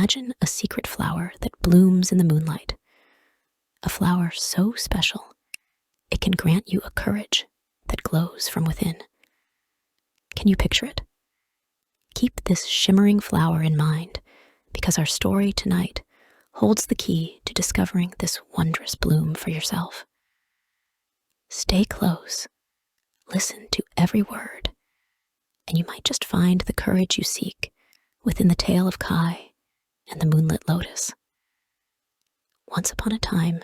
Imagine a secret flower that blooms in the moonlight, a flower so special it can grant you a courage that glows from within. Can you picture it? Keep this shimmering flower in mind, because our story tonight holds the key to discovering this wondrous bloom for yourself. Stay close, listen to every word, and you might just find the courage you seek within the tale of Kai and the Moonlit Lotus. Once upon a time,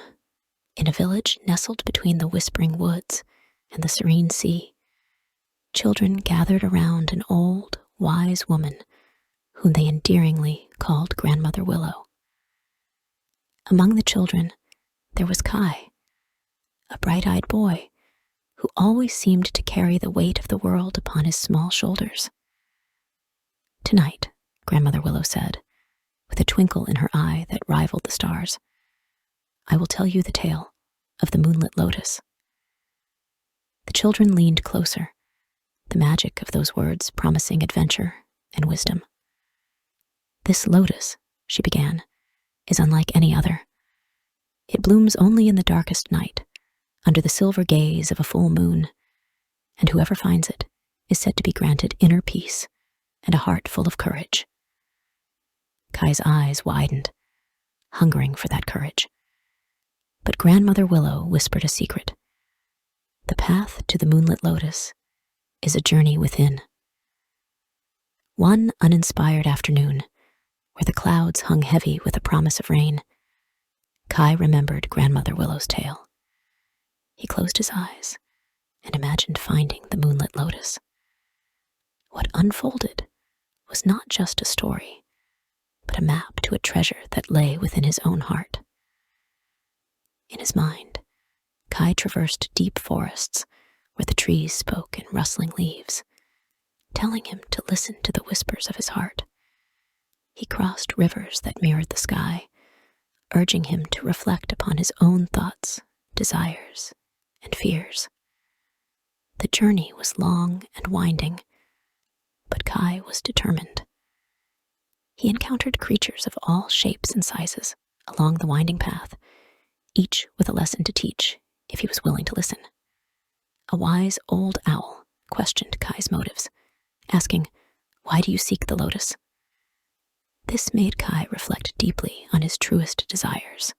in a village nestled between the whispering woods and the serene sea, children gathered around an old, wise woman whom they endearingly called Grandmother Willow. Among the children, there was Kai, a bright-eyed boy who always seemed to carry the weight of the world upon his small shoulders. "Tonight," Grandmother Willow said, with a twinkle in her eye that rivaled the stars, "I will tell you the tale of the Moonlit Lotus." The children leaned closer, the magic of those words promising adventure and wisdom. "This lotus," she began, "is unlike any other. It blooms only in the darkest night, under the silver gaze of a full moon, and whoever finds it is said to be granted inner peace and a heart full of courage." Kai's eyes widened, hungering for that courage. But Grandmother Willow whispered a secret. The path to the Moonlit Lotus is a journey within. One uninspired afternoon, where the clouds hung heavy with the promise of rain, Kai remembered Grandmother Willow's tale. He closed his eyes and imagined finding the Moonlit Lotus. What unfolded was not just a story, but a map to a treasure that lay within his own heart. In his mind, Kai traversed deep forests where the trees spoke in rustling leaves, telling him to listen to the whispers of his heart. He crossed rivers that mirrored the sky, urging him to reflect upon his own thoughts, desires, and fears. The journey was long and winding, but Kai was determined. He encountered creatures of all shapes and sizes along the winding path, each with a lesson to teach if he was willing to listen. A wise old owl questioned Kai's motives, asking, "Why do you seek the lotus?" This made Kai reflect deeply on his truest desires.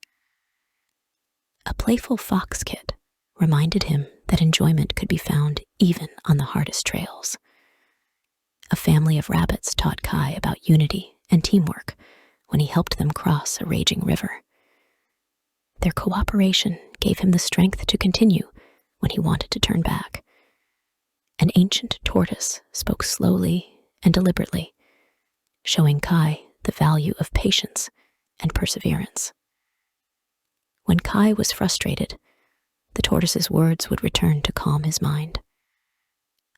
A playful fox kit reminded him that enjoyment could be found even on the hardest trails. A family of rabbits taught Kai about unity and teamwork when he helped them cross a raging river. Their cooperation gave him the strength to continue when he wanted to turn back. An ancient tortoise spoke slowly and deliberately, showing Kai the value of patience and perseverance. When Kai was frustrated, the tortoise's words would return to calm his mind.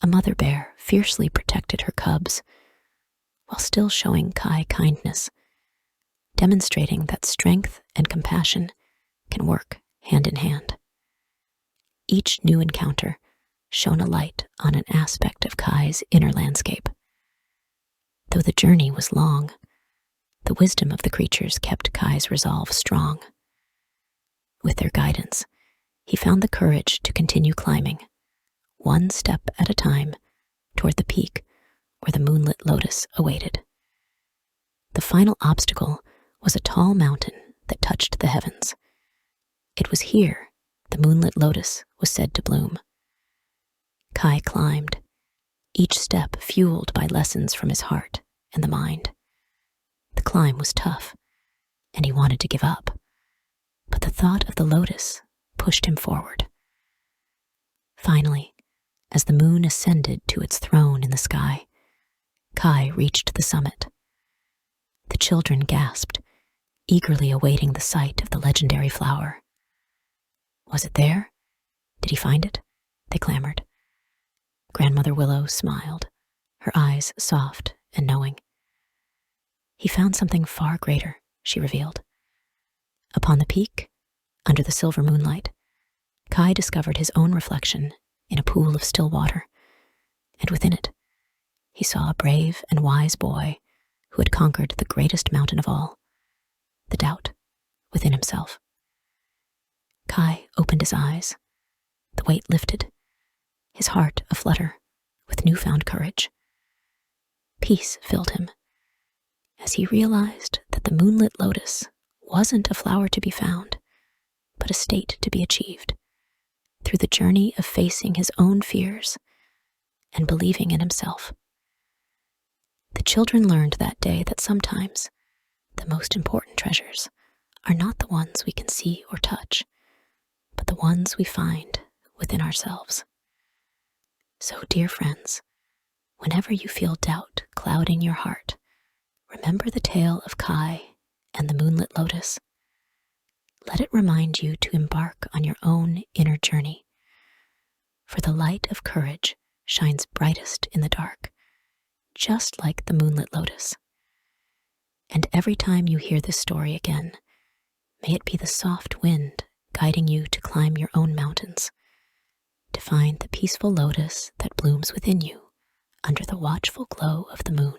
A mother bear fiercely protected her cubs, while still showing Kai kindness, demonstrating that strength and compassion can work hand in hand. Each new encounter shone a light on an aspect of Kai's inner landscape. Though the journey was long, the wisdom of the creatures kept Kai's resolve strong. With their guidance, he found the courage to continue climbing, one step at a time, toward the peak where the Moonlit Lotus awaited. The final obstacle was a tall mountain that touched the heavens. It was here the Moonlit Lotus was said to bloom. Kai climbed, each step fueled by lessons from his heart and the mind. The climb was tough, and he wanted to give up, but the thought of the lotus pushed him forward. Finally, as the moon ascended to its throne in the sky, Kai reached the summit. The children gasped, eagerly awaiting the sight of the legendary flower. Was it there? Did he find it? They clamored. Grandmother Willow smiled, her eyes soft and knowing. He found something far greater, she revealed. Upon the peak, under the silver moonlight, Kai discovered his own reflection in a pool of still water, and within it, he saw a brave and wise boy who had conquered the greatest mountain of all, the doubt within himself. Kai opened his eyes. The weight lifted, his heart aflutter with newfound courage. Peace filled him as he realized that the Moonlit Lotus wasn't a flower to be found, but a state to be achieved through the journey of facing his own fears and believing in himself. The children learned that day that sometimes the most important treasures are not the ones we can see or touch, but the ones we find within ourselves. So, dear friends, whenever you feel doubt clouding your heart, remember the tale of Kai and the Moonlit Lotus. Let it remind you to embark on your own inner journey, for the light of courage shines brightest in the dark, just like the Moonlit Lotus. And every time you hear this story again, may it be the soft wind guiding you to climb your own mountains, to find the peaceful lotus that blooms within you under the watchful glow of the moon.